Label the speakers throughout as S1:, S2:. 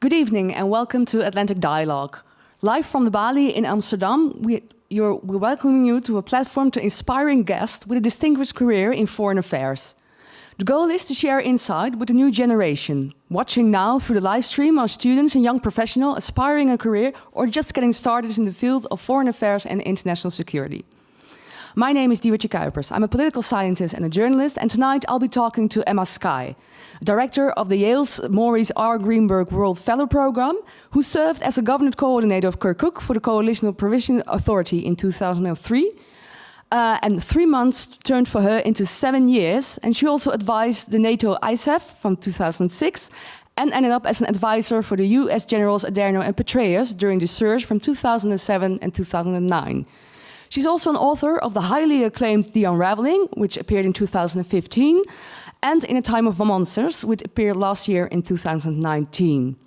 S1: Good evening and welcome to Atlantic Dialogue. Live from the Bali in Amsterdam, we're welcoming you to a platform to inspiring guests with a distinguished career in foreign affairs. The goal is to share insight with the new generation. Watching now through the live stream are students and young professionals aspiring a career or just getting started in the field of foreign affairs and international security. My name is Dieuwertje Kuijpers. I'm a political scientist and a journalist, and tonight I'll be talking to Emma Sky, director of the Yale's Maurice Greenberg World Fellows Program, who served as a government coordinator of Kirkuk for the Coalitional Provision Authority in 2003. And 3 months turned for her into 7 years, and she also advised the NATO ISAF from 2006 and ended up as an advisor for the U.S. Generals Adorno and Petraeus during the surge from 2007 and 2009. She's also an author of the highly acclaimed The Unraveling, which appeared in 2015, and In a Time of Monsters, which appeared last year in 2019.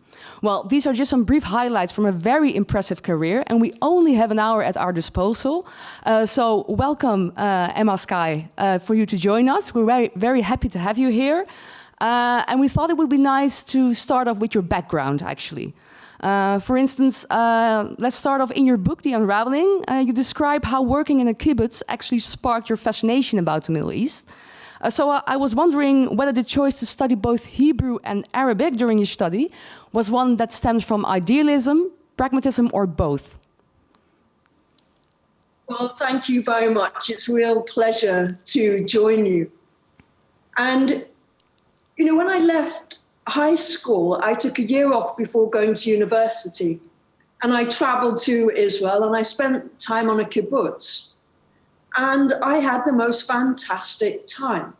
S1: Well, these are just some brief highlights from a very impressive career, and we only have an hour at our disposal. So welcome, Emma Sky, for you to join us. We're very, very happy to have you here. And we thought it would be nice to start off with your background, actually. For instance, let's start off in your book, The Unraveling. You describe how working in a kibbutz actually sparked your fascination about the Middle East. So I was wondering whether the choice to study both Hebrew and Arabic during your study was one that stems from idealism, pragmatism, or both.
S2: Well, thank you very much. It's a real pleasure to join you. And, you know, when I left high school, I took a year off before going to university, and I traveled to Israel and I spent time on a kibbutz, and I had the most fantastic time.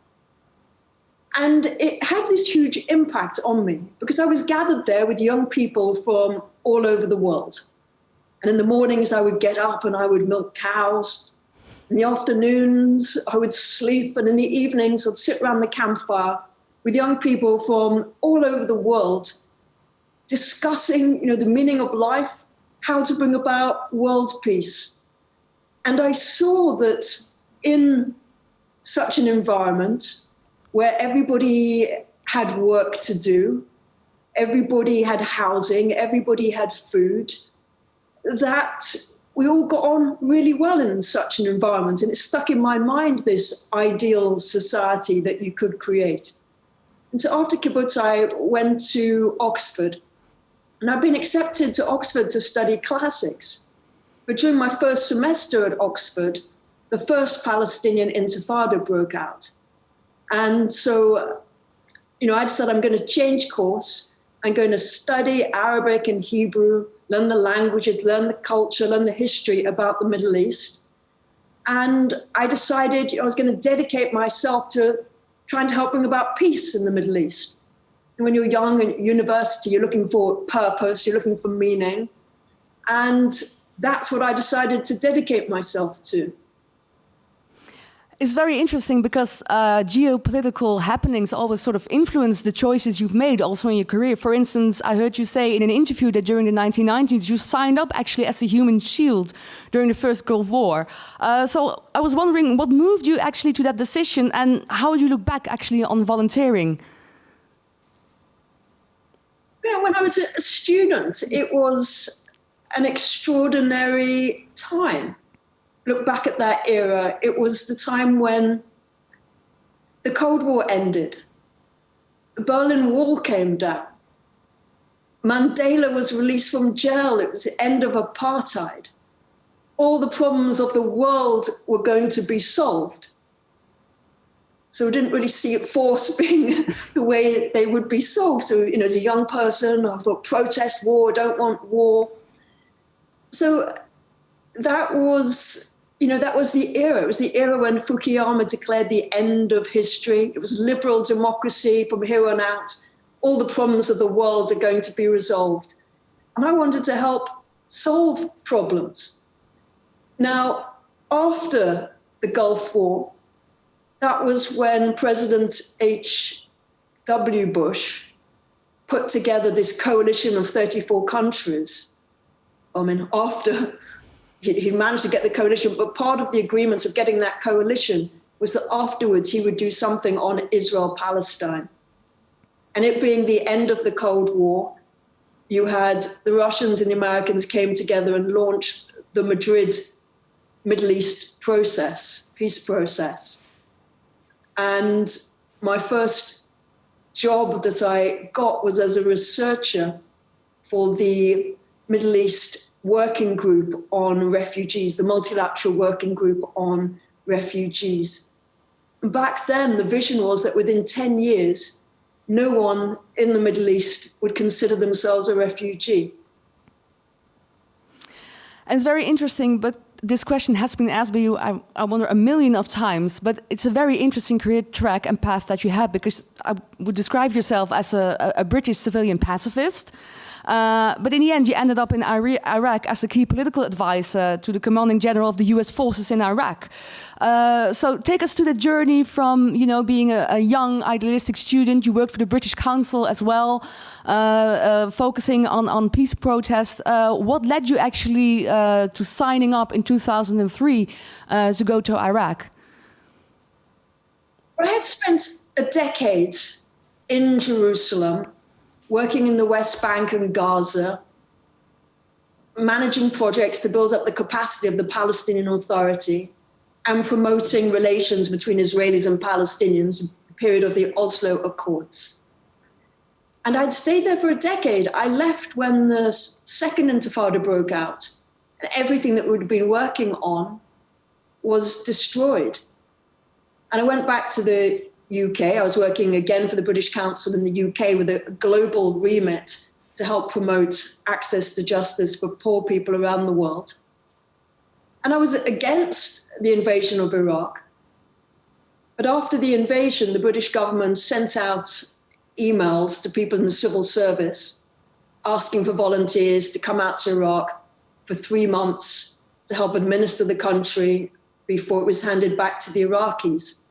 S2: And it had this huge impact on me because I was gathered there with young people from all over the world. And in the mornings I would get up and I would milk cows. In the afternoons I would sleep, and in the evenings I'd sit around the campfire with young people from all over the world discussing, the meaning of life, how to bring about world peace. And I saw that in such an environment where everybody had work to do, everybody had housing, everybody had food, that we all got on really well in such an environment. And it stuck in my mind, this ideal society that you could create. And so after kibbutz, I went to Oxford, and I've been accepted to Oxford to study classics. But during my first semester at Oxford, the first Palestinian Intifada broke out. And so, I decided I'm going to change course. I'm going to study Arabic and Hebrew, learn the languages, learn the culture, learn the history about the Middle East. And I decided I was going to dedicate myself to trying to help bring about peace in the Middle East. And when you're young at university, you're looking for purpose, you're looking for meaning. And that's what I decided to dedicate myself to.
S1: It's very interesting because geopolitical happenings always sort of influence the choices you've made also in your career. For instance, I heard you say in an interview that during the 1990s you signed up actually as a human shield during the First Gulf War. So I was wondering what moved you actually to that decision, and how do you look back actually on volunteering?
S2: When I was a student, it was an extraordinary time. Look back at that era, it was the time when the Cold War ended. The Berlin Wall came down. Mandela was released from jail. It was the end of apartheid. All the problems of the world were going to be solved. So we didn't really see force being the way they would be solved. So, as a young person, I thought protest war, don't want war. So that was the era. It was the era when Fukuyama declared the end of history. It was liberal democracy from here on out. All the problems of the world are going to be resolved. And I wanted to help solve problems. Now, after the Gulf War, that was when President H.W. Bush put together this coalition of 34 countries. After he managed to get the coalition, but part of the agreement of getting that coalition was that afterwards he would do something on Israel-Palestine. And it being the end of the Cold War, you had the Russians and the Americans came together and launched the Madrid Middle East peace process. And my first job that I got was as a researcher for the Middle East Working Group on Refugees, the multilateral working group on refugees. Back then, the vision was that within 10 years, no one in the Middle East would consider themselves a refugee.
S1: And it's very interesting, but this question has been asked by you, I wonder, a million of times, but it's a very interesting career track and path that you have, because I would describe yourself as a British civilian pacifist. But in the end, you ended up in Iraq as a key political advisor to the commanding general of the U.S. forces in Iraq. So take us to the journey from, being a young idealistic student. You worked for the British Council as well, focusing on peace protests. What led you actually to signing up in 2003 to go to Iraq?
S2: Well, I had spent a decade in Jerusalem, working in the West Bank and Gaza, managing projects to build up the capacity of the Palestinian Authority and promoting relations between Israelis and Palestinians, the period of the Oslo Accords. And I'd stayed there for a decade. I left when the second Intifada broke out, and everything that we'd been working on was destroyed. And I went back to the UK. I was working again for the British Council in the UK with a global remit to help promote access to justice for poor people around the world. And I was against the invasion of Iraq. But after the invasion, the British government sent out emails to people in the civil service asking for volunteers to come out to Iraq for 3 months to help administer the country before it was handed back to the Iraqis.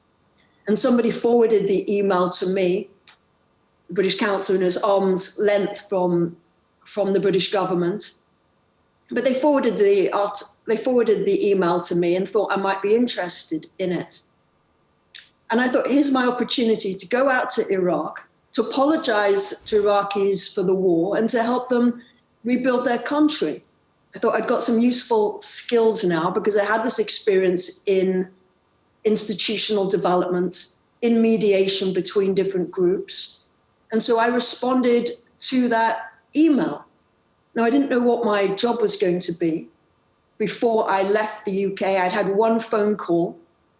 S2: And somebody forwarded the email to me. The British Council is arm's length from the British government. But they forwarded the email to me and thought I might be interested in it. And I thought, here's my opportunity to go out to Iraq, to apologize to Iraqis for the war and to help them rebuild their country. I thought I'd got some useful skills now because I had this experience in institutional development, in mediation between different groups. And so I responded to that email. Now, I didn't know what my job was going to be. Before I left the UK, I'd had one phone call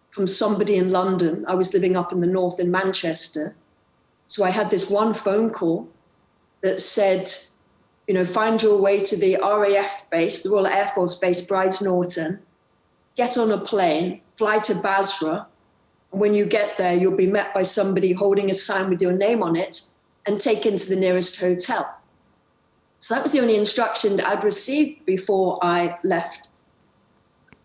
S2: from somebody in London. I was living up in the north in Manchester. So I had this one phone call that said, find your way to the RAF base, the Royal Air Force Base, Brize Norton, get on a plane, fly to Basra. And when you get there, you'll be met by somebody holding a sign with your name on it and taken to the nearest hotel. So that was the only instruction that I'd received before I left.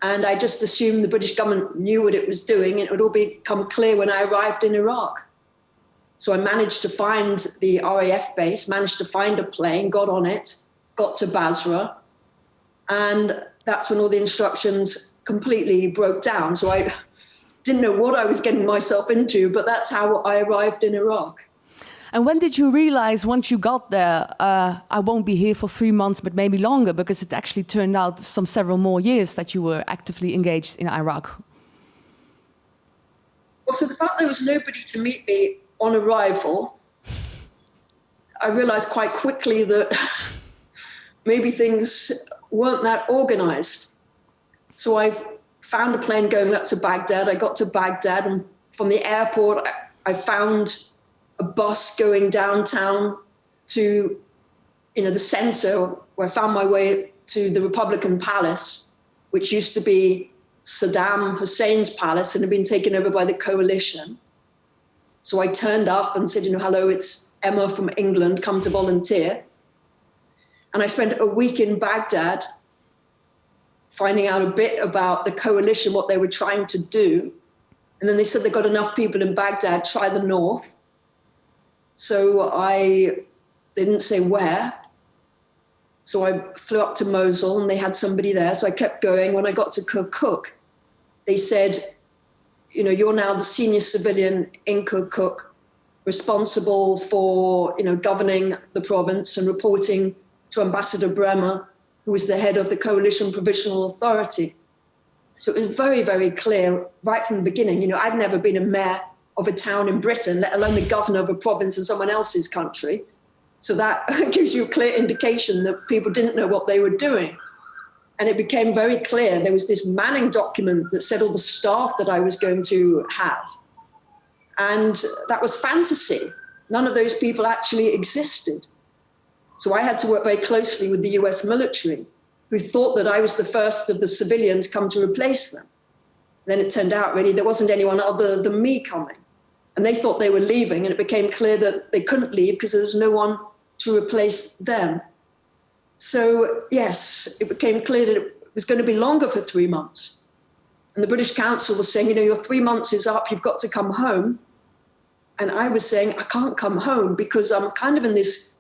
S2: And I just assumed the British government knew what it was doing and it would all become clear when I arrived in Iraq. So I managed to find the RAF base, managed to find a plane, got on it, got to Basra. And that's when all the instructions completely broke down. So I didn't know what I was getting myself into, but that's how I arrived in Iraq.
S1: And when did you realize once you got there, I won't be here for 3 months, but maybe longer, because it actually turned out several more years that you were actively engaged in Iraq?
S2: Well, so the fact there was nobody to meet me on arrival, I realized quite quickly that maybe things weren't that organized. So I found a plane going up to Baghdad. I got to Baghdad, and from the airport, I found a bus going downtown to, the center, where I found my way to the Republican Palace, which used to be Saddam Hussein's palace and had been taken over by the coalition. So I turned up and said, hello, it's Emma from England, come to volunteer. And I spent a week in Baghdad finding out a bit about the coalition, what they were trying to do. And then they said they got enough people in Baghdad, try the north. So they didn't say where. So I flew up to Mosul and they had somebody there. So I kept going. When I got to Kirkuk, they said, you're now the senior civilian in Kirkuk, responsible for, governing the province and reporting to Ambassador Bremer, who was the head of the Coalition Provisional Authority. So it was very, very clear right from the beginning. You know, I'd never been a mayor of a town in Britain, let alone the governor of a province in someone else's country. So that gives you a clear indication that people didn't know what they were doing. And it became very clear. There was this Manning document that said all the staff that I was going to have. And that was fantasy. None of those people actually existed. So I had to work very closely with the US military, who thought that I was the first of the civilians come to replace them. Then it turned out really there wasn't anyone other than me coming. And they thought they were leaving, and it became clear that they couldn't leave because there was no one to replace them. So yes, it became clear that it was going to be longer for 3 months. And the British Council was saying, you know, your 3 months is up, you've got to come home. And I was saying, I can't come home because I'm kind of in this,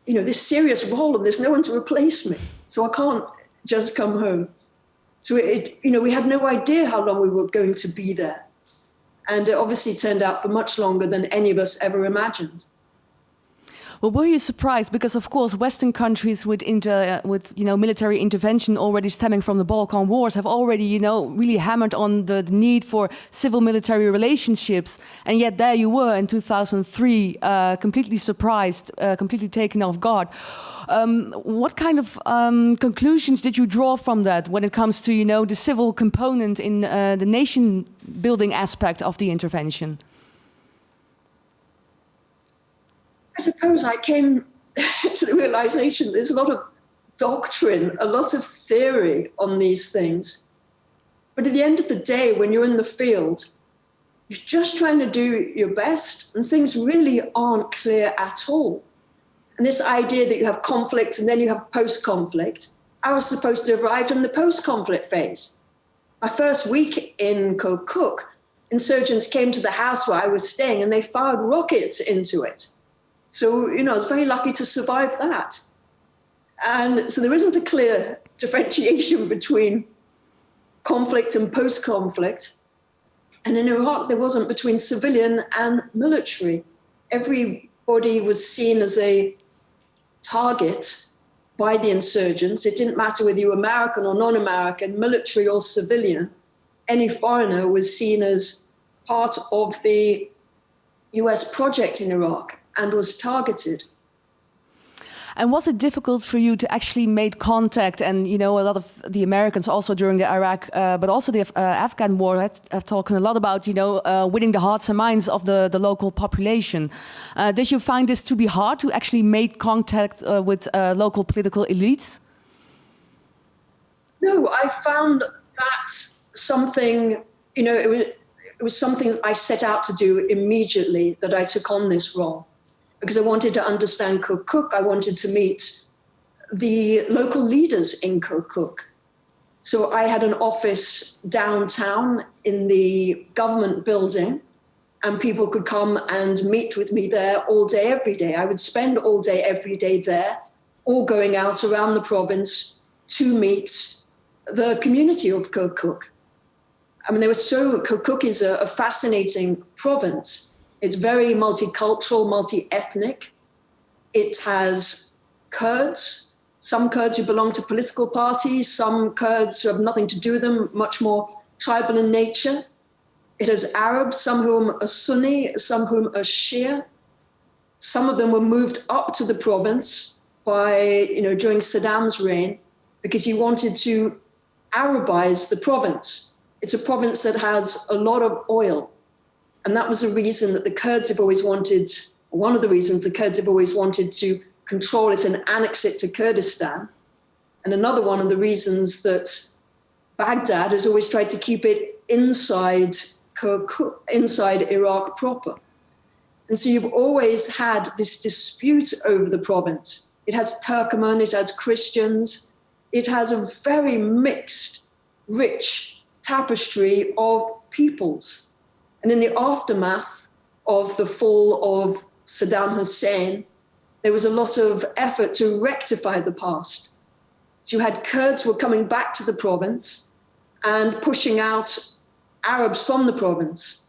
S2: you know, this serious role and there's no one to replace me. So I can't just come home. So you know, we had no idea how long we were going to be there. And it obviously turned out for much longer than any of us ever imagined.
S1: Well, were you surprised? Because of course, Western countries with military intervention already stemming from the Balkan Wars have already, you know, really hammered on the need for civil-military relationships, and yet there you were in 2003, completely surprised, completely taken off guard. What kind of conclusions did you draw from that when it comes to, you know, the civil component in the nation-building aspect of the intervention?
S2: I suppose I came to the realization there's a lot of doctrine, a lot of theory on these things. But at the end of the day, when you're in the field, you're just trying to do your best, and things really aren't clear at all. And this idea that you have conflict and then you have post-conflict, I was supposed to have arrived in the post-conflict phase. My first week in Kirkuk, insurgents came to the house where I was staying and they fired rockets into it. So, you know, I was very lucky to survive that. And so there isn't a clear differentiation between conflict and post-conflict. And in Iraq, there wasn't between civilian and military. Everybody was seen as a target by the insurgents. It didn't matter whether you were American or non-American, military or civilian. Any foreigner was seen as part of the US project in Iraq and was targeted.
S1: And was it difficult for you to actually make contact? And, you know, a lot of the Americans also during the Iraq, but also the Afghan war have talked a lot about, you know, winning the hearts and minds of the local population. Did you find this to be hard to actually make contact with local political elites?
S2: No, I found that something, you know, it was something I set out to do immediately, that I took on this role. Because I wanted to understand Kirkuk, I wanted to meet the local leaders in Kirkuk. So I had an office downtown in the government building, and people could come and meet with me there all day, every day. I would spend all day, every day there, or going out around the province to meet the community of Kirkuk. I mean, Kirkuk is a fascinating province. It's very multicultural, multi-ethnic. It has Kurds, some Kurds who belong to political parties, some Kurds who have nothing to do with them, much more tribal in nature. It has Arabs, some whom are Sunni, some whom are Shia. Some of them were moved up to the province by, you know, during Saddam's reign, because he wanted to Arabize the province. It's a province that has a lot of oil. And that was a reason that the Kurds have always wanted, one of the reasons the Kurds have always wanted to control it and annex it to Kurdistan. And another one of the reasons that Baghdad has always tried to keep it inside Iraq proper. And so you've always had this dispute over the province. It has Turkoman, it has Christians, it has a very mixed, rich tapestry of peoples. And in the aftermath of the fall of Saddam Hussein, there was a lot of effort to rectify the past. So you had Kurds who were coming back to the province and pushing out Arabs from the province.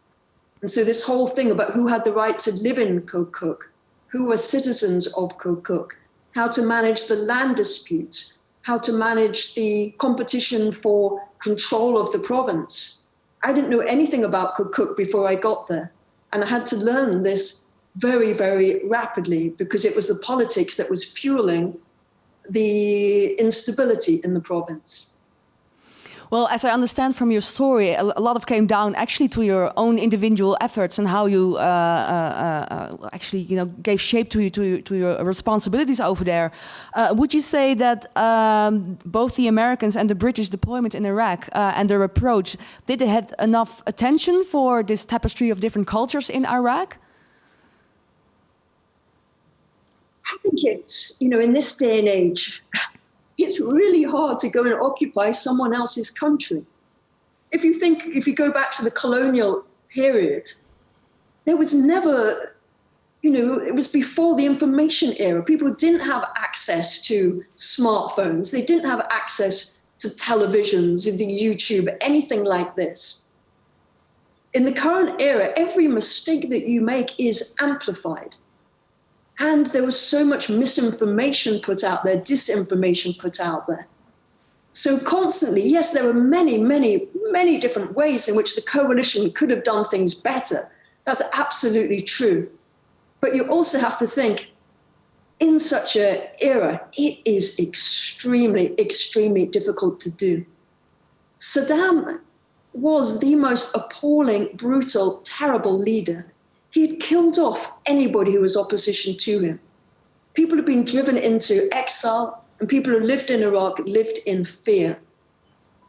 S2: And so this whole thing about who had the right to live in Kirkuk, who were citizens of Kirkuk, how to manage the land disputes, how to manage the competition for control of the province. I didn't know anything about Kirkuk before I got there. And I had to learn this very, very rapidly because it was the politics that was fueling the instability in the province.
S1: Well, as I understand from your story, a lot of came down actually to your own individual efforts and how you actually, gave shape to your responsibilities over there. Would you say that both the Americans and the British deployment in Iraq and their approach, did they have enough attention for this tapestry of different cultures in Iraq?
S2: I think it's, in this day and age, it's really hard to go and occupy someone else's country. If you go back to the colonial period, there was never, it was before the information era. People didn't have access to smartphones. They didn't have access to televisions, the YouTube, anything like this. In the current era, every mistake that you make is amplified. And there was so much misinformation put out there, disinformation put out there. So constantly, yes, there are many, many, many different ways in which the coalition could have done things better. That's absolutely true. But you also have to think, in such an era, it is extremely, extremely difficult to do. Saddam was the most appalling, brutal, terrible leader. He had killed off anybody who was opposition to him. People had been driven into exile, and people who lived in Iraq lived in fear.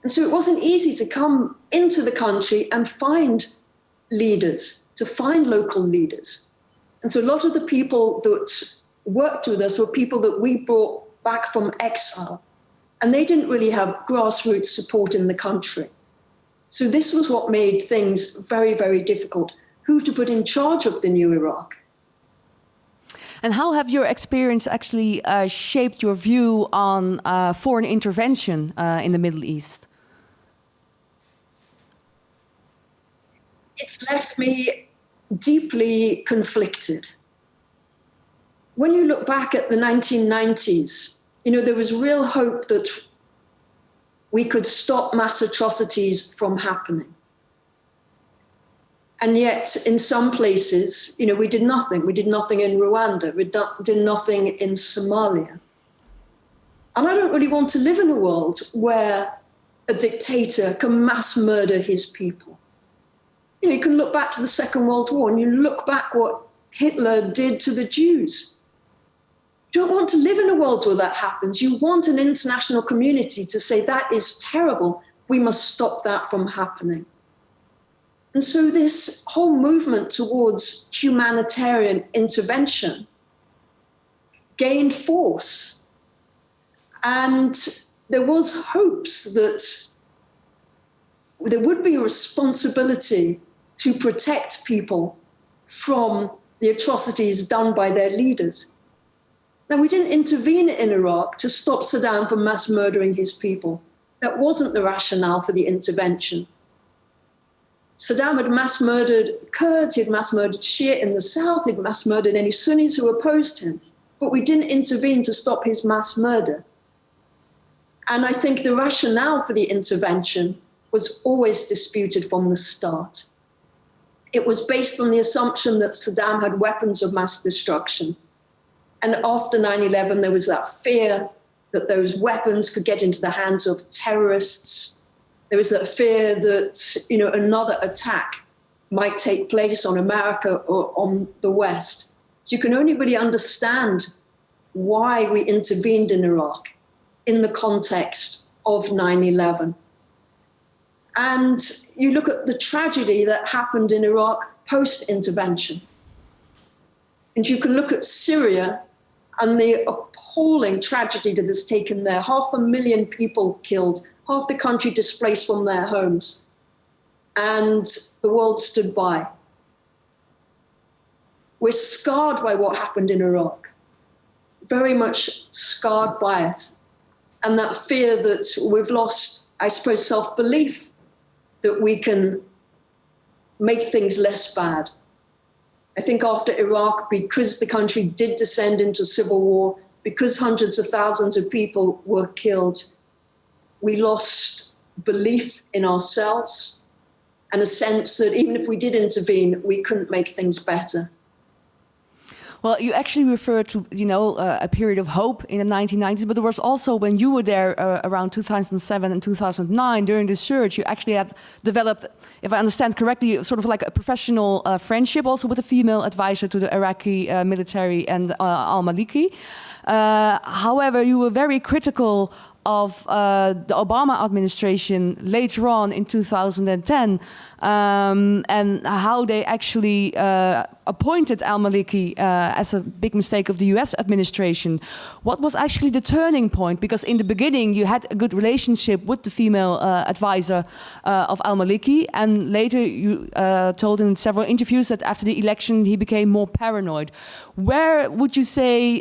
S2: And so it wasn't easy to come into the country and find leaders, to find local leaders. And so a lot of the people that worked with us were people that we brought back from exile, and they didn't really have grassroots support in the country. So this was what made things very, very difficult. Who to put in charge of the new Iraq.
S1: And how have your experience actually shaped your view on foreign intervention in the Middle East?
S2: It's left me deeply conflicted. When you look back at the 1990s, there was real hope that we could stop mass atrocities from happening. And yet, in some places, we did nothing. We did nothing in Rwanda. We did nothing in Somalia. And I don't really want to live in a world where a dictator can mass murder his people. You can look back to the Second World War and you look back what Hitler did to the Jews. You don't want to live in a world where that happens. You want an international community to say that is terrible. We must stop that from happening. And so this whole movement towards humanitarian intervention gained force. And there was hopes that there would be a responsibility to protect people from the atrocities done by their leaders. Now, we didn't intervene in Iraq to stop Saddam from mass murdering his people. That wasn't the rationale for the intervention. Saddam had mass murdered Kurds, he had mass murdered Shia in the south, he'd mass murdered any Sunnis who opposed him. But we didn't intervene to stop his mass murder. And I think the rationale for the intervention was always disputed from the start. It was based on the assumption that Saddam had weapons of mass destruction. And after 9/11, there was that fear that those weapons could get into the hands of terrorists. There was that fear that, another attack might take place on America or on the West. So you can only really understand why we intervened in Iraq in the context of 9/11. And you look at the tragedy that happened in Iraq post-intervention. And you can look at Syria and the appalling tragedy that has taken there. 500,000 people killed, half the country displaced from their homes. And the world stood by. We're scarred by what happened in Iraq, very much scarred by it. And that fear that we've lost, I suppose, self-belief that we can make things less bad. I think after Iraq, because the country did descend into civil war, because hundreds of thousands of people were killed, we lost belief in ourselves and a sense that even if we did intervene, we couldn't make things better.
S1: Well, you actually refer to, a period of hope in the 1990s, but there was also, when you were there around 2007 and 2009, during the surge, you actually had developed, if I understand correctly, sort of like a professional friendship also with a female advisor to the Iraqi military and al-Maliki. However, you were very critical of the Obama administration later on in 2010 and how they actually appointed al-Maliki as a big mistake of the U.S. administration. What was actually the turning point? Because in the beginning you had a good relationship with the female advisor of al-Maliki, and later you told in several interviews that after the election he became more paranoid. Where would you say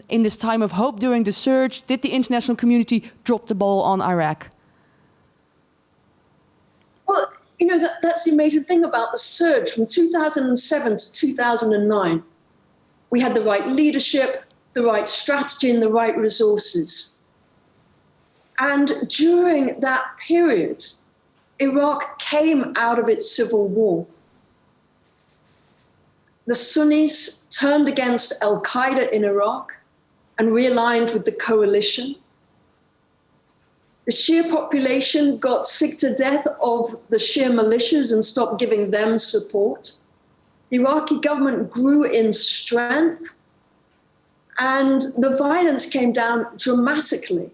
S1: in this time of hope during the surge did the international community drop the ball on Iraq?
S2: Well, that's the amazing thing about the surge from 2007 to 2009. We had the right leadership, the right strategy, and the right resources. And during that period, Iraq came out of its civil war. The Sunnis turned against al-Qaeda in Iraq and realigned with the coalition. The Shia population got sick to death of the Shia militias and stopped giving them support. The Iraqi government grew in strength, and the violence came down dramatically.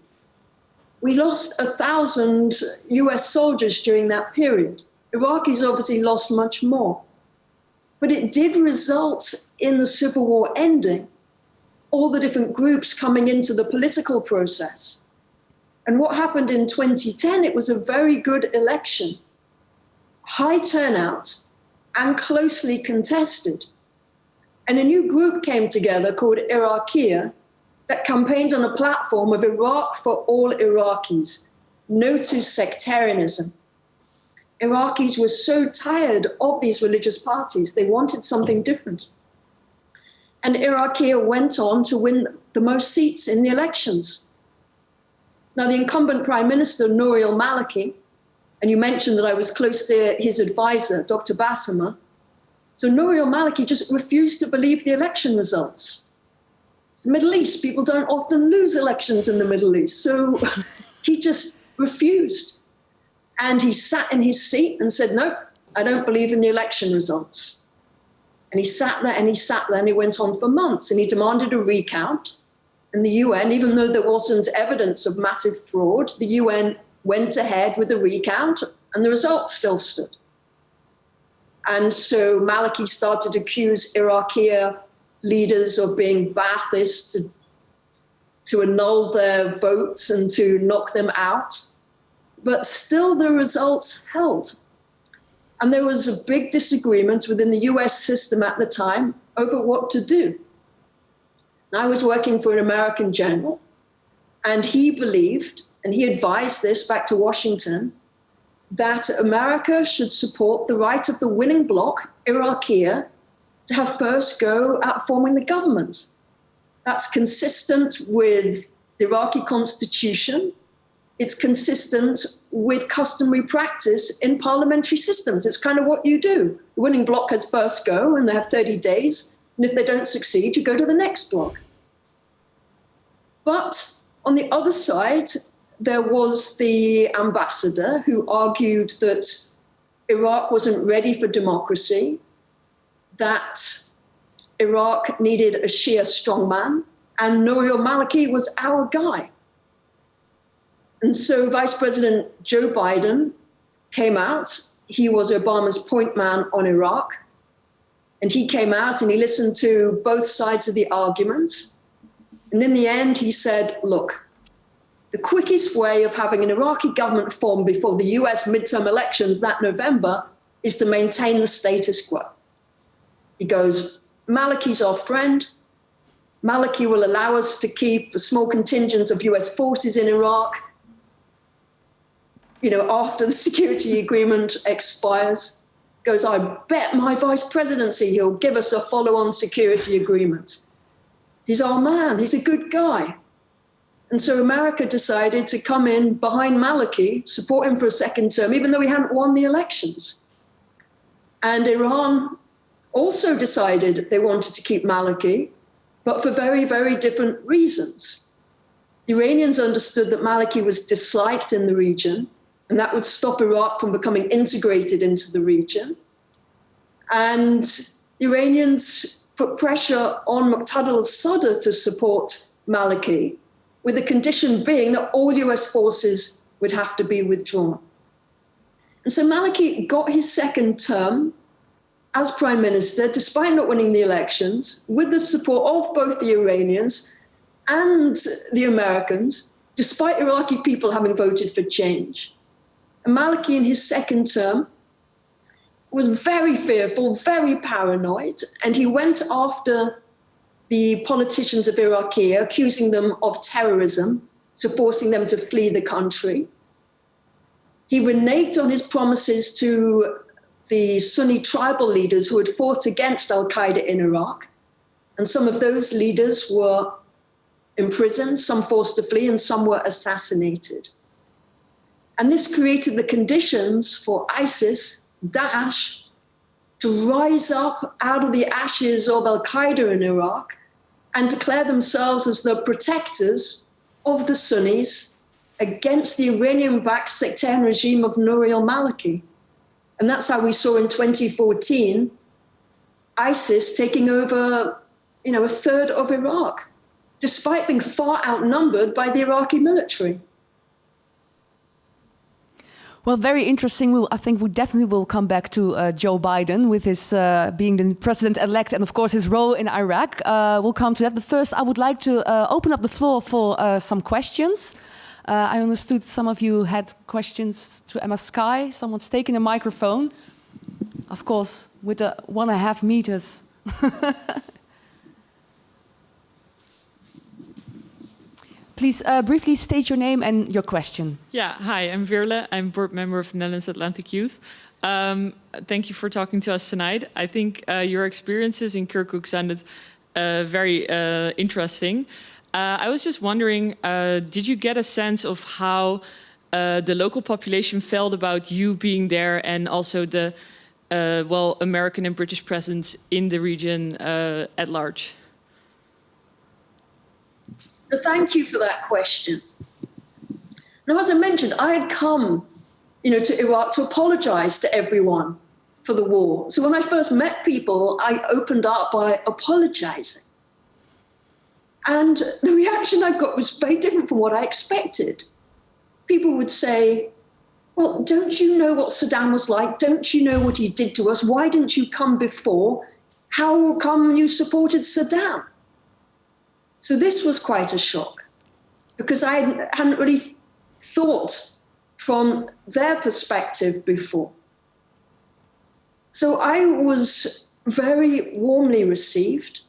S2: We lost 1,000 US soldiers during that period. Iraqis obviously lost much more. But it did result in the civil war ending, all the different groups coming into the political process. And what happened in 2010, it was a very good election, high turnout and closely contested. And a new group came together called Iraqia that campaigned on a platform of Iraq for all Iraqis, no to sectarianism. Iraqis were so tired of these religious parties, they wanted something different. And Iraqia went on to win the most seats in the elections. Now, the incumbent Prime Minister, Nouri al-Maliki, and you mentioned that I was close to his advisor, Dr. Bassema. So Nouri al-Maliki just refused to believe the election results. It's the Middle East. People don't often lose elections in the Middle East. So he just refused. And he sat in his seat and said, no, I don't believe in the election results. And he sat there and he sat there and he went on for months and he demanded a recount. And the UN, even though there wasn't evidence of massive fraud, the UN went ahead with the recount and the results still stood. And so Maliki started to accuse Iraqi leaders of being Ba'athists, to annul their votes and to knock them out. But still the results held. And there was a big disagreement within the US system at the time over what to do. I was working for an American general, and he believed, and he advised this back to Washington, that America should support the right of the winning bloc, Iraqia, to have first go at forming the government. That's consistent with the Iraqi constitution. It's consistent with customary practice in parliamentary systems. It's kind of what you do. The winning bloc has first go, and they have 30 days. And if they don't succeed, you go to the next block. But on the other side, there was the ambassador who argued that Iraq wasn't ready for democracy, that Iraq needed a Shia strongman, and Nouri al-Maliki was our guy. And so Vice President Joe Biden came out. He was Obama's point man on Iraq. And he came out and he listened to both sides of the argument. And in the end, he said, look, the quickest way of having an Iraqi government formed before the US midterm elections that November is to maintain the status quo. He goes, Maliki's our friend. Maliki will allow us to keep a small contingent of US forces in Iraq, after the security agreement expires. Goes, I bet my vice presidency he'll give us a follow-on security agreement. He's our man. He's a good guy. And so America decided to come in behind Maliki, support him for a second term, even though he hadn't won the elections. And Iran also decided they wanted to keep Maliki, but for very, very different reasons. The Iranians understood that Maliki was disliked in the region, and that would stop Iraq from becoming integrated into the region. And the Iranians put pressure on Muqtada al-Sadr to support Maliki, with the condition being that all US forces would have to be withdrawn. And so Maliki got his second term as prime minister, despite not winning the elections, with the support of both the Iranians and the Americans, despite Iraqi people having voted for change. And Maliki in his second term was very fearful, very paranoid, and he went after the politicians of Iraq, accusing them of terrorism, so forcing them to flee the country. He reneged on his promises to the Sunni tribal leaders who had fought against al-Qaeda in Iraq. And some of those leaders were imprisoned, some forced to flee, and some were assassinated. And this created the conditions for ISIS, Daesh, to rise up out of the ashes of al-Qaeda in Iraq and declare themselves as the protectors of the Sunnis against the Iranian-backed sectarian regime of Nouri al-Maliki. And that's how we saw in 2014 ISIS taking over, a third of Iraq, despite being far outnumbered by the Iraqi military.
S1: Well, very interesting. I think we definitely will come back to Joe Biden with his being the president-elect and, of course, his role in Iraq. We'll come to that. But first, I would like to open up the floor for some questions. I understood some of you had questions to Emma Sky. Someone's taking a microphone. Of course, with the 1.5 meters. Please briefly state your name and your question.
S3: Yeah, hi, I'm Veerle. I'm board member of Netherlands Atlantic Youth. Thank you for talking to us tonight. I think your experiences in Kirkuk sounded very interesting. I was just wondering, did you get a sense of how the local population felt about you being there and also the American and British presence in the region at large?
S2: Thank you for that question. Now, as I mentioned, I had come, to Iraq to apologize to everyone for the war. So when I first met people, I opened up by apologizing. And the reaction I got was very different from what I expected. People would say, well, don't you know what Saddam was like? Don't you know what he did to us? Why didn't you come before? How come you supported Saddam? So this was quite a shock because I hadn't really thought from their perspective before. So I was very warmly received.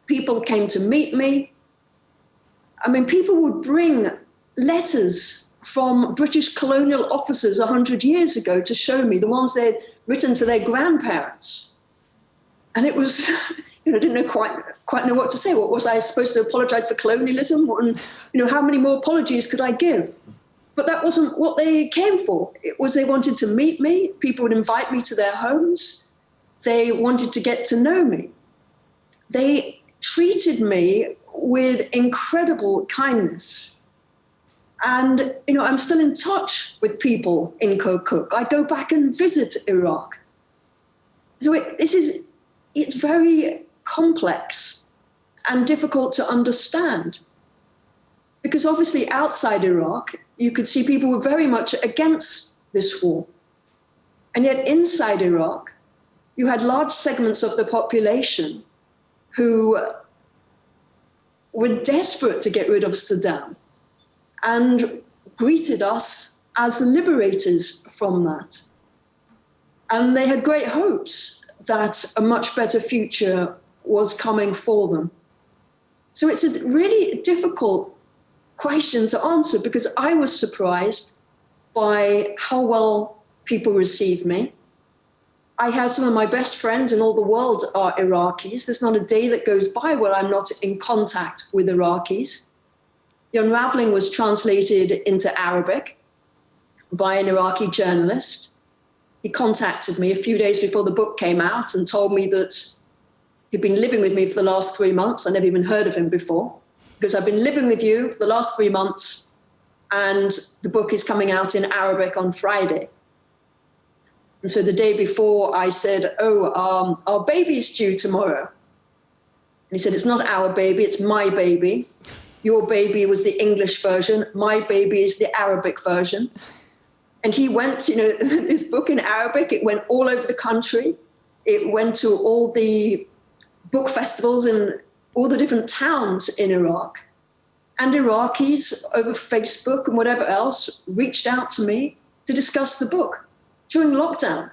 S2: People came to meet me. I mean, people would bring letters from British colonial officers 100 years ago to show me, the ones they'd written to their grandparents. And it was, I didn't quite know what to say. What was I supposed to apologize for colonialism? And, how many more apologies could I give? But that wasn't what they came for. It was they wanted to meet me. People would invite me to their homes. They wanted to get to know me. They treated me with incredible kindness. And, I'm still in touch with people in Kirkuk. I go back and visit Iraq. So it's very complex and difficult to understand. Because obviously outside Iraq, you could see people were very much against this war. And yet inside Iraq, you had large segments of the population who were desperate to get rid of Saddam and greeted us as the liberators from that. And they had great hopes that a much better future was coming for them. So it's a really difficult question to answer because I was surprised by how well people received me. I have some of my best friends in all the world are Iraqis. There's not a day that goes by where I'm not in contact with Iraqis. The Unraveling was translated into Arabic by an Iraqi journalist. He contacted me a few days before the book came out and told me that he'd been living with me for the last 3 months. I never even heard of him before, because I've been living with you for the last 3 months, and the book is coming out in Arabic on Friday. And so the day before I said, our baby is due tomorrow. And he said, it's not our baby, it's my baby. Your baby was the English version. My baby is the Arabic version. And he went, this book in Arabic, it went all over the country. It went to all the book festivals in all the different towns in Iraq. And Iraqis over Facebook and whatever else reached out to me to discuss the book during lockdown.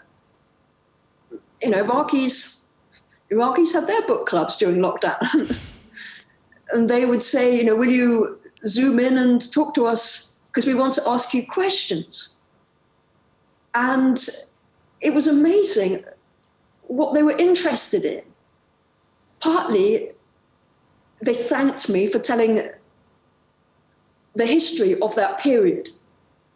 S2: Iraqis had their book clubs during lockdown. And they would say, will you zoom in and talk to us because we want to ask you questions. And it was amazing what they were interested in. Partly, they thanked me for telling the history of that period,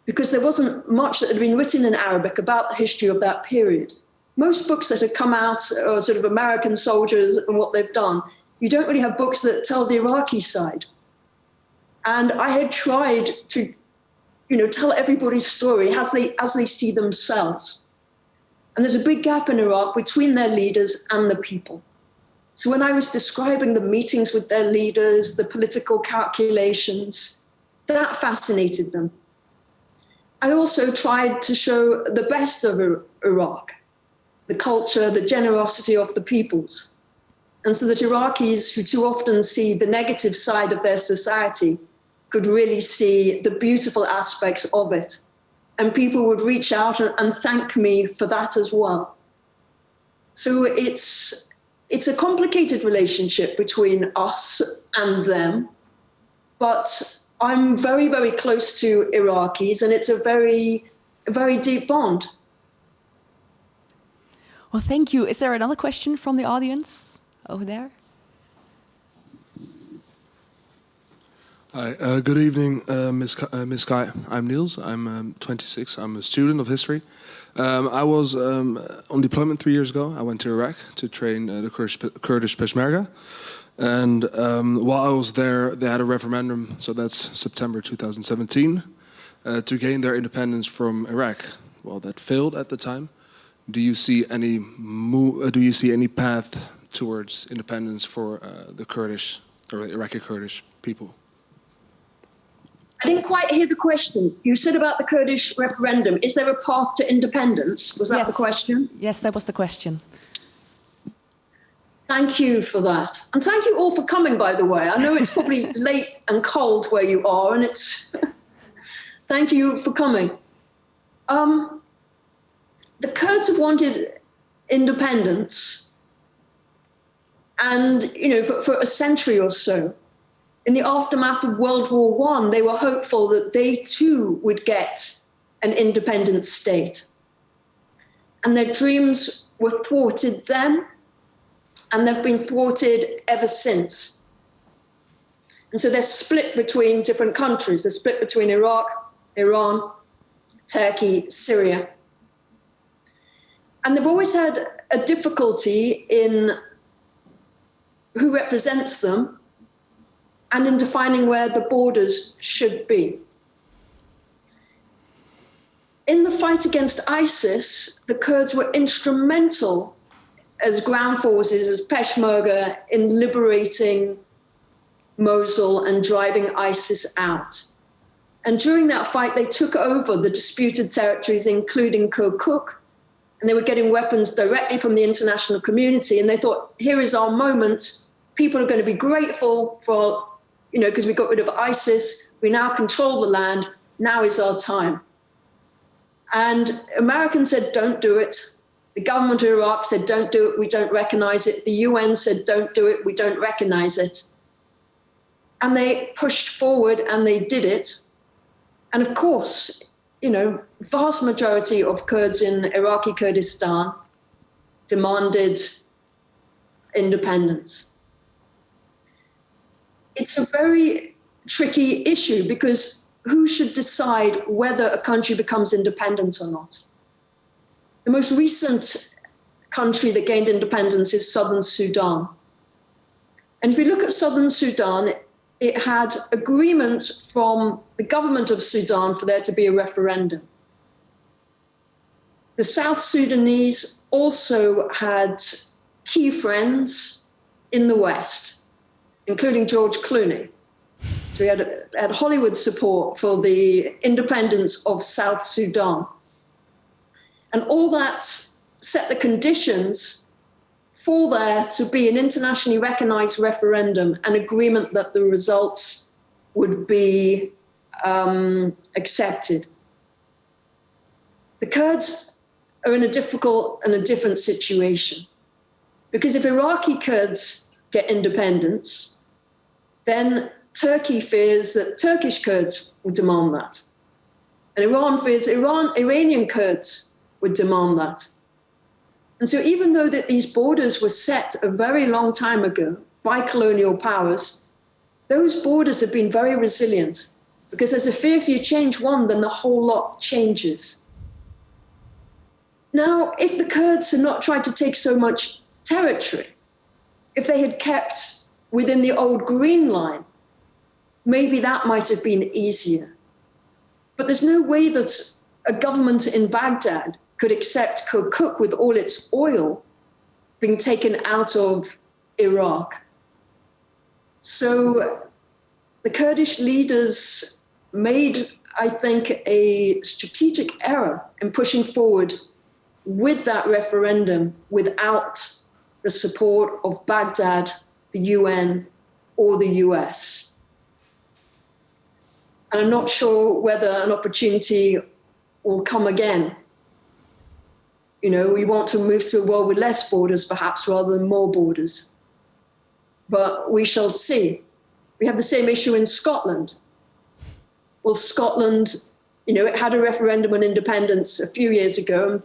S2: because there wasn't much that had been written in Arabic about the history of that period. Most books that had come out are sort of American soldiers and what they've done. You don't really have books that tell the Iraqi side. And I had tried to, tell everybody's story as they see themselves. And there's a big gap in Iraq between their leaders and the people. So when I was describing the meetings with their leaders, the political calculations, that fascinated them. I also tried to show the best of Iraq, the culture, the generosity of the peoples. And so that Iraqis who too often see the negative side of their society could really see the beautiful aspects of it. And people would reach out and thank me for that as well. So it's a complicated relationship between us and them, but I'm very, very close to Iraqis, and it's a very deep bond.
S1: Well, thank you. Is there another question from the audience over there?
S4: Hi, good evening, Ms. Kai. I'm Niels. I'm 26. I'm a student of history. I was on deployment 3 years ago. I went to Iraq to train the Kurdish Peshmerga. And while I was there, they had a referendum, so that's September 2017, to gain their independence from Iraq. Well, that failed at the time. Do you see any path towards independence for the Kurdish or the Iraqi Kurdish people?
S2: I didn't quite hear the question. You said about the Kurdish referendum. Is there a path to independence? Was that the question?
S1: Yes, that was the question.
S2: Thank you for that. And thank you all for coming, by the way. I know it's probably late and cold where you are, and it's... Thank you for coming. The Kurds have wanted independence, and, for a century or so. In the aftermath of World War I, they were hopeful that they too would get an independent state. And their dreams were thwarted then, and they've been thwarted ever since. And so they're split between different countries. They're split between Iraq, Iran, Turkey, Syria. And they've always had a difficulty in who represents them and in defining where the borders should be. In the fight against ISIS, the Kurds were instrumental as ground forces, as Peshmerga, in liberating Mosul and driving ISIS out. And during that fight, they took over the disputed territories, including Kirkuk, and they were getting weapons directly from the international community. And they thought, here is our moment. People are going to be grateful for, because we got rid of ISIS. We now control the land. Now is our time. And Americans said, don't do it. The government of Iraq said, don't do it. We don't recognize it. The UN said, don't do it. We don't recognize it. And they pushed forward and they did it. And of course, vast majority of Kurds in Iraqi Kurdistan demanded independence. It's a very tricky issue because who should decide whether a country becomes independent or not? The most recent country that gained independence is Southern Sudan. And if you look at Southern Sudan, it had agreement from the government of Sudan for there to be a referendum. The South Sudanese also had key friends in the West, including George Clooney. So he had Hollywood support for the independence of South Sudan. And all that set the conditions for there to be an internationally recognized referendum, an agreement that the results would be accepted. The Kurds are in a difficult and a different situation, because if Iraqi Kurds get independence, then Turkey fears that Turkish Kurds would demand that. And Iran fears Iranian Kurds would demand that. And so even though that these borders were set a very long time ago by colonial powers, those borders have been very resilient, because there's a fear if you change one, then the whole lot changes. Now, if the Kurds had not tried to take so much territory, if they had kept within the old Green Line, maybe that might have been easier. But there's no way that a government in Baghdad could accept Kirkuk with all its oil being taken out of Iraq. So the Kurdish leaders made, I think, a strategic error in pushing forward with that referendum without the support of Baghdad, the UN, or the US. And I'm not sure whether an opportunity will come again. You know, we want to move to a world with less borders, perhaps, rather than more borders. But we shall see. We have the same issue in Scotland. Well, Scotland, you know, it had a referendum on independence a few years ago.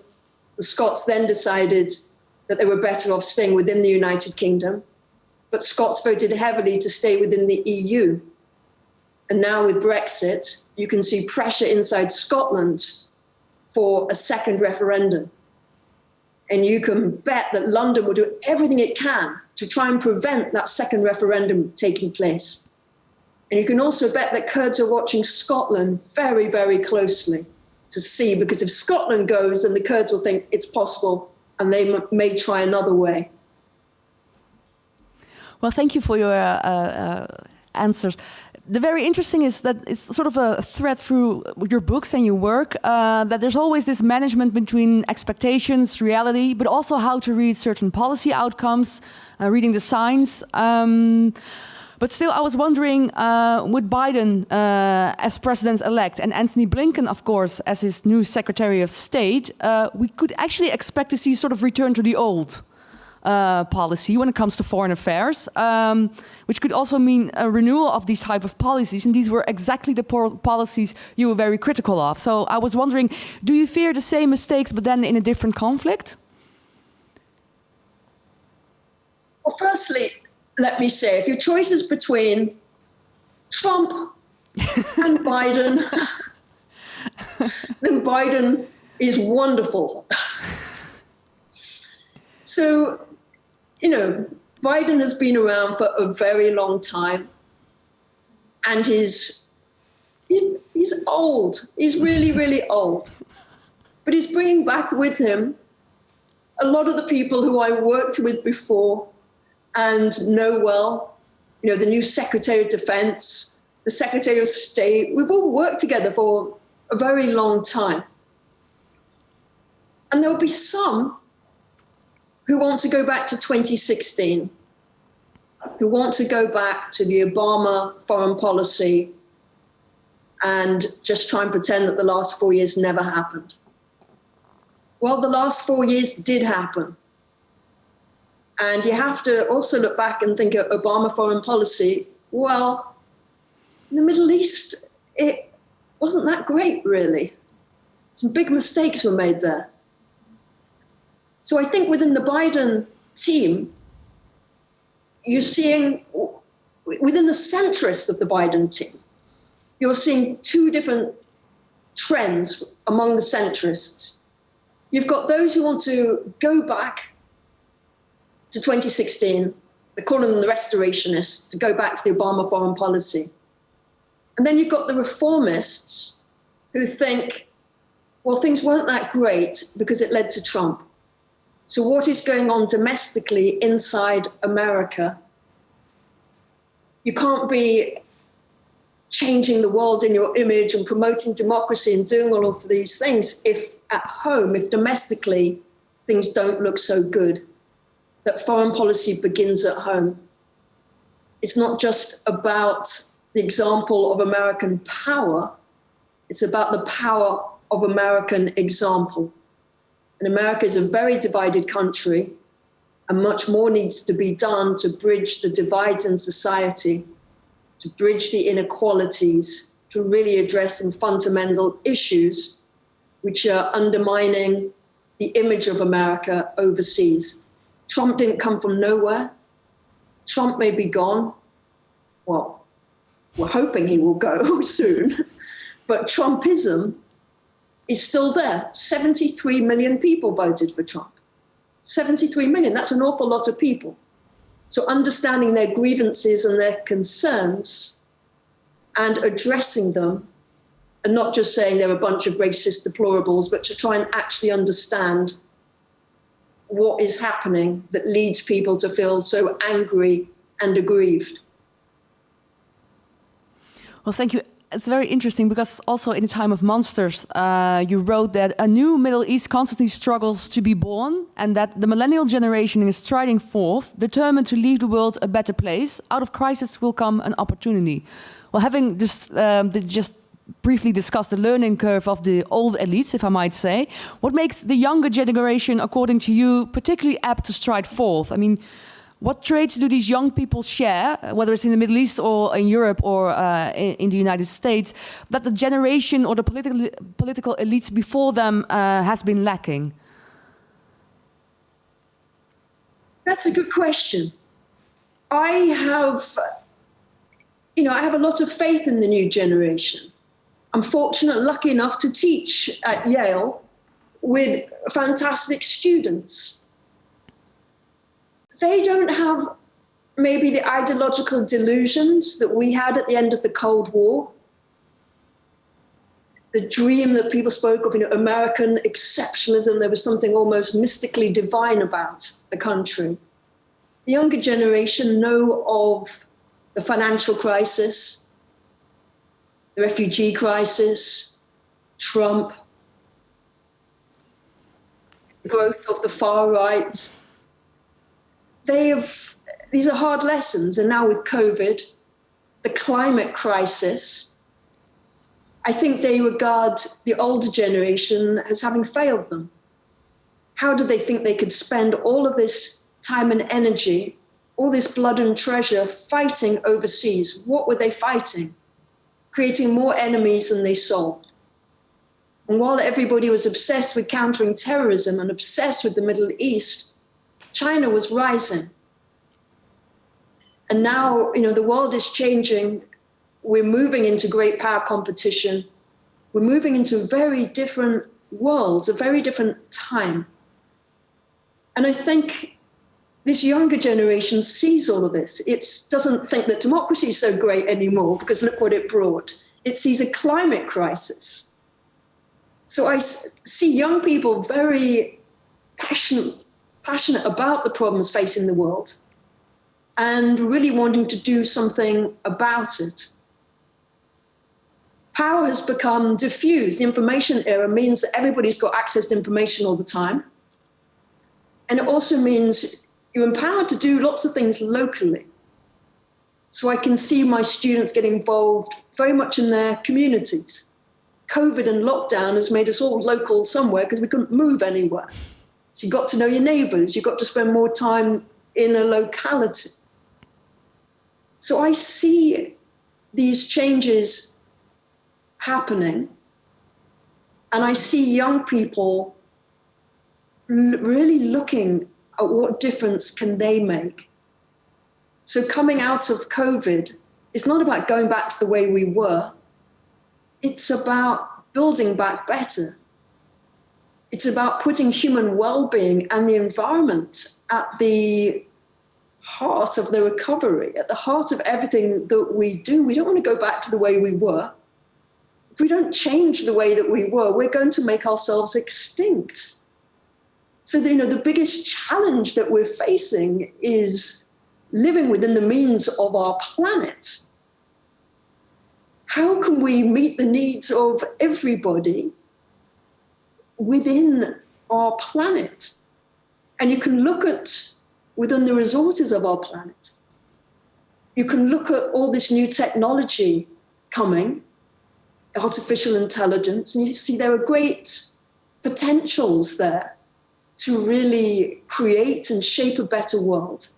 S2: The Scots then decided that they were better off staying within the United Kingdom. But Scots voted heavily to stay within the EU. And now with Brexit, you can see pressure inside Scotland for a second referendum. And you can bet that London will do everything it can to try and prevent that second referendum taking place. And you can also bet that Kurds are watching Scotland very, very closely to see, because if Scotland goes, then the Kurds will think it's possible and they may try another way.
S1: Well, thank you for your answers. The very interesting is that it's sort of a thread through your books and your work, that there's always this management between expectations, reality, but also how to read certain policy outcomes, reading the signs. But still, I was wondering, with Biden as president-elect and Anthony Blinken, of course, as his new Secretary of State, we could actually expect to see sort of return to the old policy when it comes to foreign affairs, which could also mean a renewal of these type of policies. And these were exactly the policies you were very critical of. So I was wondering, do you fear the same mistakes, but then in a different conflict?
S2: Well, firstly, let me say, if your choice is between Trump and Biden, then Biden is wonderful. So, you know, Biden has been around for a very long time, and he's old. He's really, really old. But he's bringing back with him a lot of the people who I worked with before and know well. You know, the new Secretary of Defense, the Secretary of State. We've all worked together for a very long time. And there'll be some who want to go back to 2016, who want to go back to the Obama foreign policy and just try and pretend that the last 4 years never happened. Well, the last 4 years did happen. And you have to also look back and think of Obama foreign policy. Well, in the Middle East, it wasn't that great, really. Some big mistakes were made there. So I think within the Biden team, you're seeing, within the centrists of the Biden team, you're seeing two different trends among the centrists. You've got those who want to go back to 2016, they're calling them the restorationists, to go back to the Obama foreign policy. And then you've got the reformists who think, well, things weren't that great because it led to Trump. So what is going on domestically inside America? You can't be changing the world in your image and promoting democracy and doing all of these things if at home, if domestically, things don't look so good. That foreign policy begins at home. It's not just about the example of American power, it's about the power of American example. And America is a very divided country, and much more needs to be done to bridge the divides in society, to bridge the inequalities, to really address some fundamental issues which are undermining the image of America overseas. Trump didn't come from nowhere. Trump may be gone. Well, we're hoping he will go soon. But Trumpism is still there. 73 million people voted for Trump. 73 million, that's an awful lot of people. So understanding their grievances and their concerns and addressing them, and not just saying they're a bunch of racist deplorables, but to try and actually understand what is happening that leads people to feel so angry and aggrieved.
S1: Well, thank you. It's very interesting because also in the time of monsters, you wrote that a new Middle East constantly struggles to be born, and that the millennial generation is striding forth, determined to leave the world a better place. Out of crisis will come an opportunity. Well, having just briefly discussed the learning curve of the old elites, if I might say, what makes the younger generation, according to you, particularly apt to stride forth? I mean, what traits do these young people share, whether it's in the Middle East or in Europe or in the United States, that the generation or the political elites before them has been lacking?
S2: That's a good question. I have a lot of faith in the new generation. I'm fortunate, lucky enough to teach at Yale with fantastic students. They don't have maybe the ideological delusions that we had at the end of the Cold War. The dream that people spoke of, American exceptionalism, there was something almost mystically divine about the country. The younger generation know of the financial crisis, the refugee crisis, Trump, the growth of the far right. These are hard lessons. And now with COVID, the climate crisis, I think they regard the older generation as having failed them. How did they think they could spend all of this time and energy, all this blood and treasure fighting overseas? What were they fighting? Creating more enemies than they solved. And while everybody was obsessed with countering terrorism and obsessed with the Middle East, China was rising. And now, the world is changing. We're moving into great power competition. We're moving into very different worlds, a very different time. And I think this younger generation sees all of this. It doesn't think that democracy is so great anymore because look what it brought. It sees a climate crisis. So I see young people very passionate about the problems facing the world and really wanting to do something about it. Power has become diffused. The information era means that everybody's got access to information all the time. And it also means you're empowered to do lots of things locally. So I can see my students getting involved very much in their communities. COVID and lockdown has made us all local somewhere because we couldn't move anywhere. So you got to know your neighbours, you got to spend more time in a locality. So I see these changes happening, and I see young people really looking at what difference can they make. So coming out of COVID, it's not about going back to the way we were. It's about building back better. It's about putting human well-being and the environment at the heart of the recovery, at the heart of everything that we do. We don't want to go back to the way we were. If we don't change the way that we were, we're going to make ourselves extinct. So, the biggest challenge that we're facing is living within the means of our planet. How can we meet the needs of everybody within our planet? And you can look at within the resources of our planet. You can look at all this new technology coming, artificial intelligence, and you see there are great potentials there to really create and shape a better world.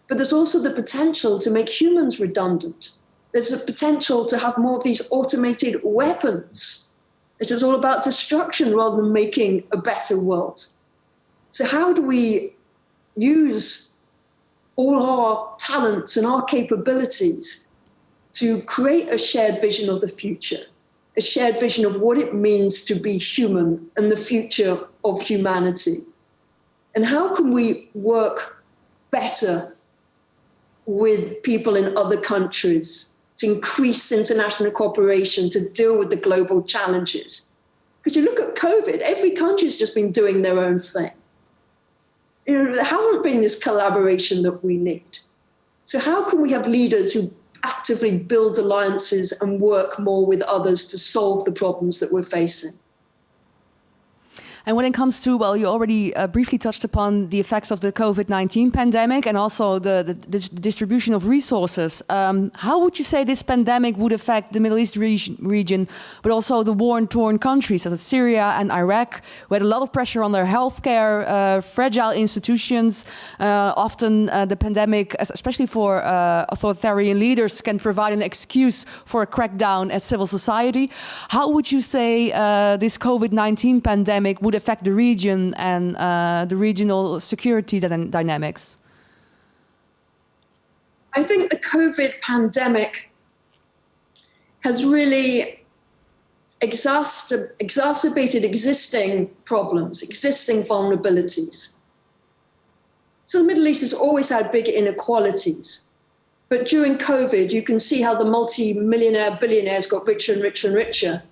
S2: But there's also the potential to make humans redundant. There's a potential to have more of these automated weapons. It is all about destruction rather than making a better world. So how do we use all our talents and our capabilities to create a shared vision of the future, a shared vision of what it means to be human and the future of humanity? And how can we work better with people in other countries to increase international cooperation to deal with the global challenges? Because you look at COVID, every country's just been doing their own thing. There hasn't been this collaboration that we need. So how can we have leaders who actively build alliances and work more with others to solve the problems that we're facing?
S1: And when it comes to, well, you already briefly touched upon the effects of the COVID-19 pandemic and also the distribution of resources. How would you say this pandemic would affect the Middle East region, but also the war-torn countries such as Syria and Iraq, who had a lot of pressure on their healthcare, fragile institutions? Often the pandemic, especially for authoritarian leaders, can provide an excuse for a crackdown at civil society. How would you say this COVID-19 pandemic would affect the region and the regional security dynamics?
S2: I think the COVID pandemic has really exacerbated existing problems, existing vulnerabilities. So the Middle East has always had big inequalities. But during COVID, you can see how the multi-millionaire billionaires got richer and richer and richer,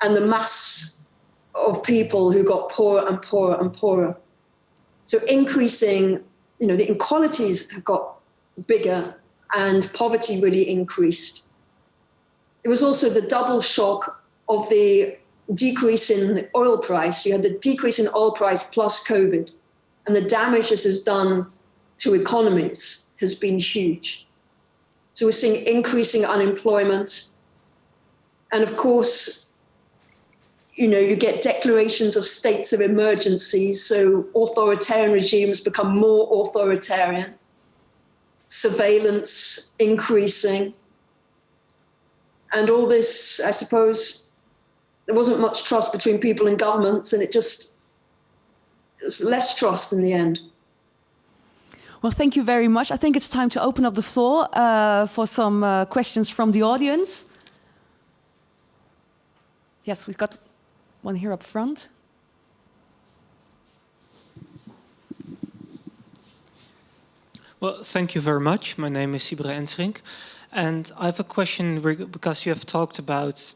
S2: and the mass of people who got poorer and poorer and poorer. So increasing, the inequalities have got bigger and poverty really increased. It was also the double shock of the decrease in the oil price. You had the decrease in oil price plus COVID, and the damage this has done to economies has been huge. So we're seeing increasing unemployment. And of course, you get declarations of states of emergency, so authoritarian regimes become more authoritarian, surveillance increasing. And all this, I suppose, there wasn't much trust between people and governments, and there's less trust in the end.
S1: Well, thank you very much. I think it's time to open up the floor for some questions from the audience. Yes, we've got one here up front.
S5: Well, thank you very much. My name is Sibre Ensrink. And I have a question because you have talked about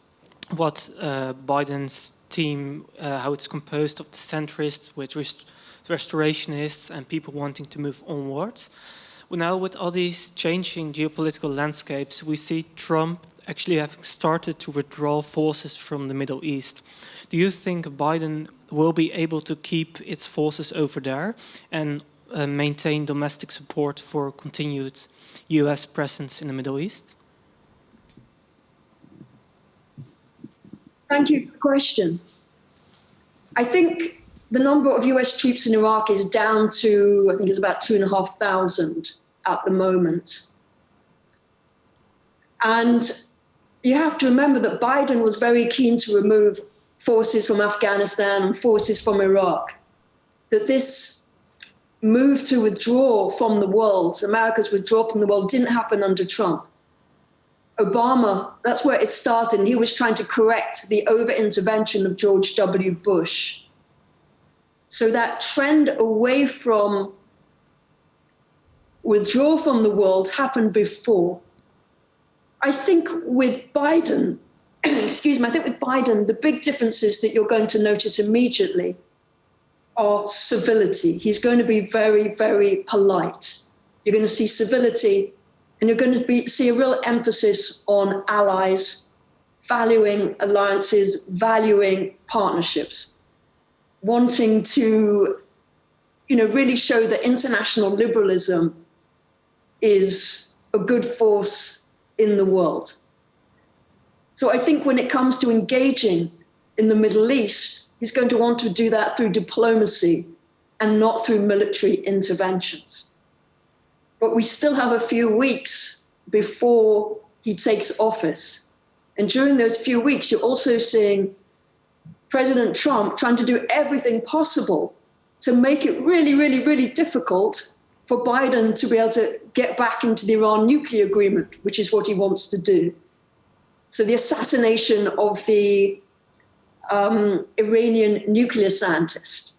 S5: what Biden's team, how it's composed of the centrists with restorationists and people wanting to move onward. Well, now with all these changing geopolitical landscapes, we see Trump actually having started to withdraw forces from the Middle East. Do you think Biden will be able to keep its forces over there and maintain domestic support for continued US presence in the Middle East?
S2: Thank you for the question. I think the number of US troops in Iraq is down to, I think it's about 2,500 at the moment. And you have to remember that Biden was very keen to remove forces from Afghanistan and forces from Iraq. that this move to withdraw from the world, America's withdrawal from the world, didn't happen under Trump. Obama, that's where it started, and he was trying to correct the over-intervention of George W. Bush. So that trend away from withdraw from the world happened before. I think with Biden, the big differences that you're going to notice immediately are civility. He's going to be very, very polite. You're going to see civility, and you're going to see a real emphasis on allies, valuing alliances, valuing partnerships, wanting to, really show that international liberalism is a good force in the world. So I think when it comes to engaging in the Middle East, he's going to want to do that through diplomacy and not through military interventions. But we still have a few weeks before he takes office. And during those few weeks, you're also seeing President Trump trying to do everything possible to make it really, really, really difficult for Biden to be able to get back into the Iran nuclear agreement, which is what he wants to do. So the assassination of the Iranian nuclear scientist.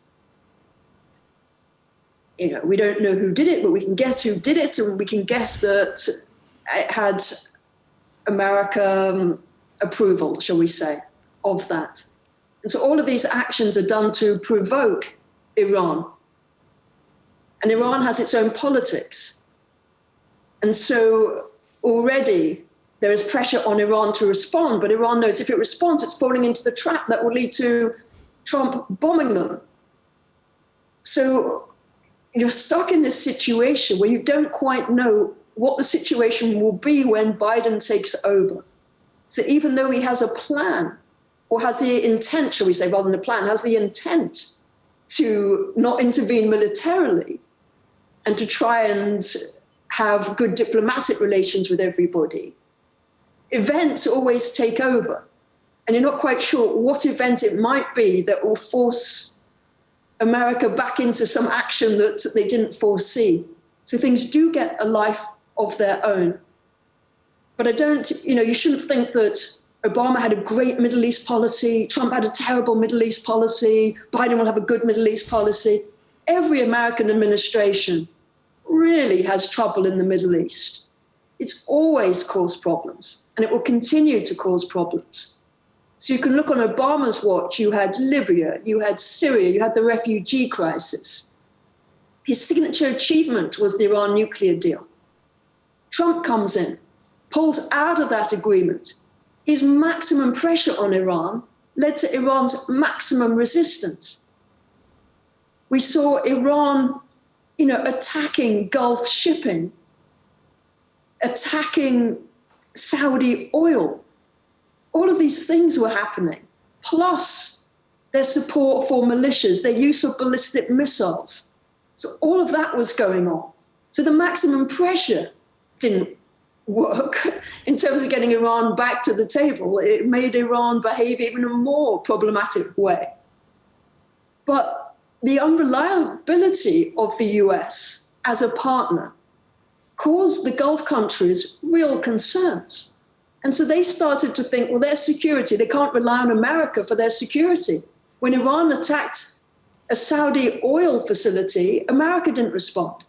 S2: We don't know who did it, but we can guess who did it, and we can guess that it had American approval, shall we say, of that. And so all of these actions are done to provoke Iran. And Iran has its own politics. And so already there is pressure on Iran to respond, but Iran knows if it responds, it's falling into the trap that will lead to Trump bombing them. So you're stuck in this situation where you don't quite know what the situation will be when Biden takes over. So even though he has a plan, or has the intent, shall we say, rather than a plan, has the intent to not intervene militarily and to try and have good diplomatic relations with everybody, events always take over. And you're not quite sure what event it might be that will force America back into some action that they didn't foresee. So things do get a life of their own. But you shouldn't think that Obama had a great Middle East policy, Trump had a terrible Middle East policy, Biden will have a good Middle East policy. Every American administration really has trouble in the Middle East. It's always caused problems, and it will continue to cause problems. So you can look on Obama's watch, you had Libya, you had Syria, you had the refugee crisis. His signature achievement was the Iran nuclear deal. Trump comes in, pulls out of that agreement. His maximum pressure on Iran led to Iran's maximum resistance. We saw Iran, attacking Gulf shipping, attacking Saudi oil. All of these things were happening, plus their support for militias, their use of ballistic missiles. So all of that was going on. So the maximum pressure didn't work in terms of getting Iran back to the table. It made Iran behave even in a more problematic way. But the unreliability of the US as a partner caused the Gulf countries real concerns. And so they started to think, well, their security, they can't rely on America for their security. When Iran attacked a Saudi oil facility, America didn't respond.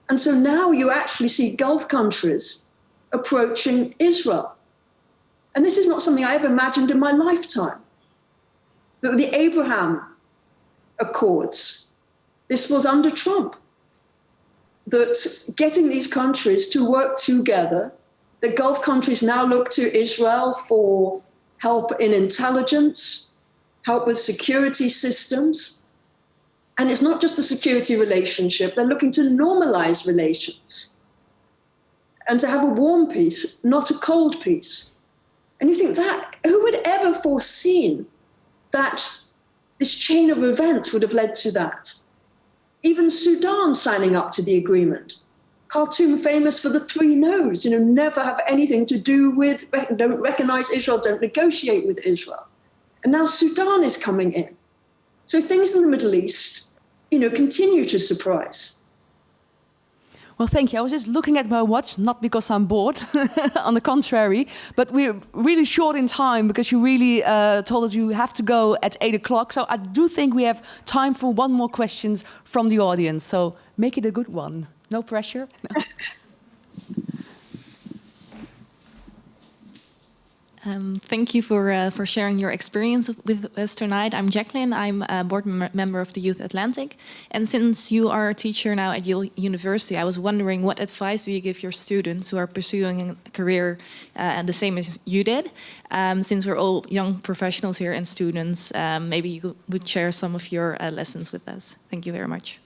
S2: And so now you actually see Gulf countries approaching Israel. And this is not something I ever imagined in my lifetime. The Abraham Accords, this was under Trump, that getting these countries to work together, the Gulf countries now look to Israel for help in intelligence, help with security systems. And it's not just a security relationship, they're looking to normalize relations and to have a warm peace, not a cold peace. And you think that, who would ever foreseen that this chain of events would have led to that? Even Sudan signing up to the agreement. Khartoum famous for the 3 no's, never have anything to do with, don't recognize Israel, don't negotiate with Israel. And now Sudan is coming in. So things in the Middle East continue to surprise.
S1: Well, thank you. I was just looking at my watch, not because I'm bored, on the contrary, but we're really short in time because you really told us you have to go at 8 o'clock. So I do think we have time for one more questions from the audience. So make it a good one. No pressure. No.
S6: Thank you for sharing your experience with us tonight. I'm Jacqueline. I'm a board member of the Youth Atlantic. And since you are a teacher now at Yale University, I was wondering what advice do you give your students who are pursuing a career the same as you did? Since we're all young professionals here and students, maybe you would share some of your lessons with us. Thank you very much.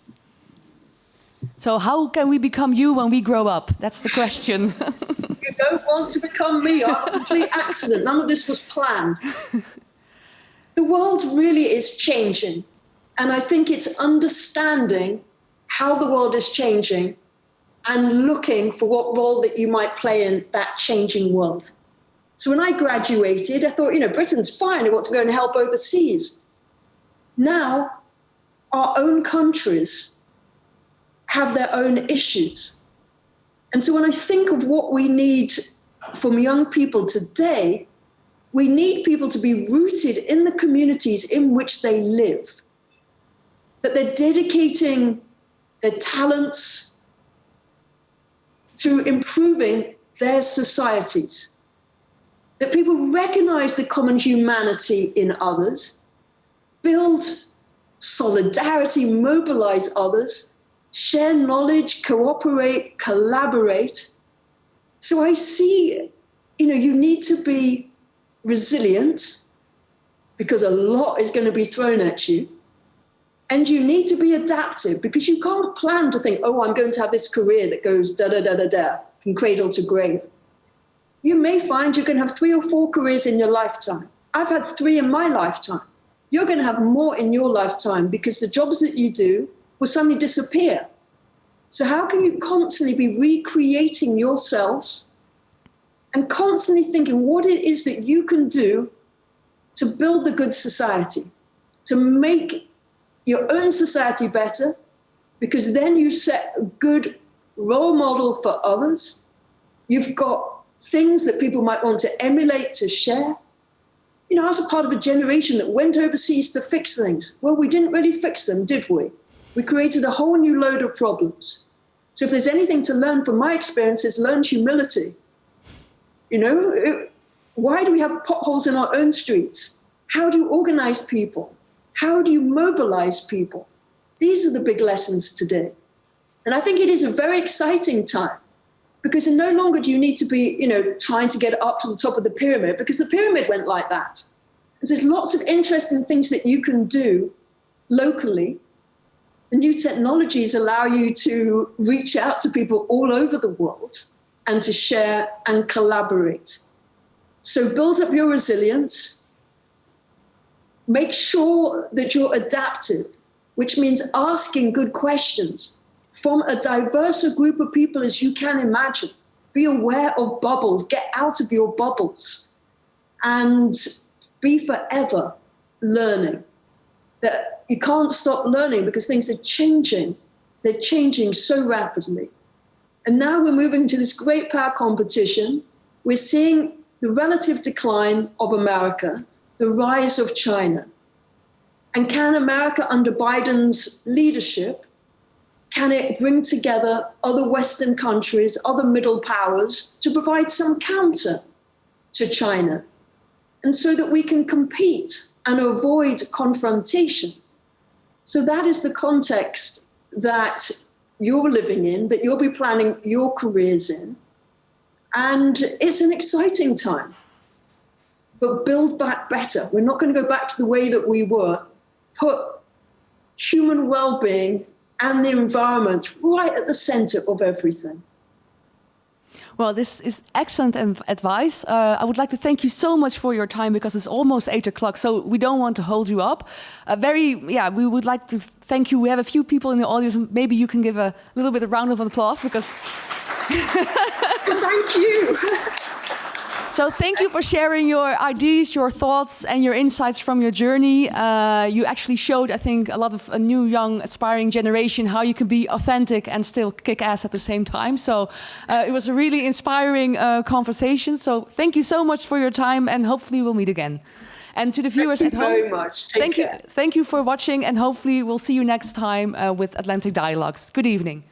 S1: So how can we become you when we grow up? That's the question.
S2: You don't want to become me. I'm a complete accident. None of this was planned. The world really is changing. And I think it's understanding how the world is changing and looking for what role that you might play in that changing world. So when I graduated, I thought, Britain's fine. I want to go and help overseas. Now, our own countries have their own issues. And so when I think of what we need from young people today, we need people to be rooted in the communities in which they live, that they're dedicating their talents to improving their societies, that people recognize the common humanity in others, build solidarity, mobilize others, share knowledge, cooperate, collaborate. So I see, you need to be resilient because a lot is going to be thrown at you. And you need to be adaptive because you can't plan to think, I'm going to have this career that goes da-da-da-da-da from cradle to grave. You may find you can have 3 or 4 careers in your lifetime. I've had 3 in my lifetime. You're going to have more in your lifetime because the jobs that you do will suddenly disappear. So how can you constantly be recreating yourselves and constantly thinking what it is that you can do to build the good society, to make your own society better, because then you set a good role model for others. You've got things that people might want to emulate, to share. I was a part of a generation that went overseas to fix things. Well, we didn't really fix them, did we? We created a whole new load of problems. So if there's anything to learn from my experiences, learn humility. Why do we have potholes in our own streets? How do you organize people? How do you mobilize people? These are the big lessons today. And I think it is a very exciting time because no longer do you need to be, trying to get up to the top of the pyramid because the pyramid went like that. And there's lots of interesting things that you can do locally. The new technologies allow you to reach out to people all over the world and to share and collaborate. So build up your resilience. Make sure that you're adaptive, which means asking good questions from a diverse group of people as you can imagine. Be aware of bubbles, get out of your bubbles, and be forever learning. That you can't stop learning because things are changing. They're changing so rapidly. And now we're moving to this great power competition. We're seeing the relative decline of America, the rise of China. And can America, under Biden's leadership, can it bring together other Western countries, other middle powers to provide some counter to China? And so that we can compete and avoid confrontation. So that is the context that you're living in, that you'll be planning your careers in. And it's an exciting time. But build back better. We're not going to go back to the way that we were. Put human well-being and the environment right at the center of everything.
S1: Well, this is excellent advice. I would like to thank you so much for your time because it's almost 8 o'clock, so we don't want to hold you up. We would like to thank you. We have a few people in the audience. Maybe you can give a little bit of round of applause because...
S2: Thank you.
S1: So thank you for sharing your ideas, your thoughts, and your insights from your journey. You actually showed, I think, a lot of a new, young, aspiring generation how you can be authentic and still kick ass at the same time. So it was a really inspiring conversation. So thank you so much for your time, and hopefully we'll meet again. And to the viewers at home,
S2: very much. Take care.
S1: Thank you for watching, and hopefully we'll see you next time with Atlantic Dialogues. Good evening.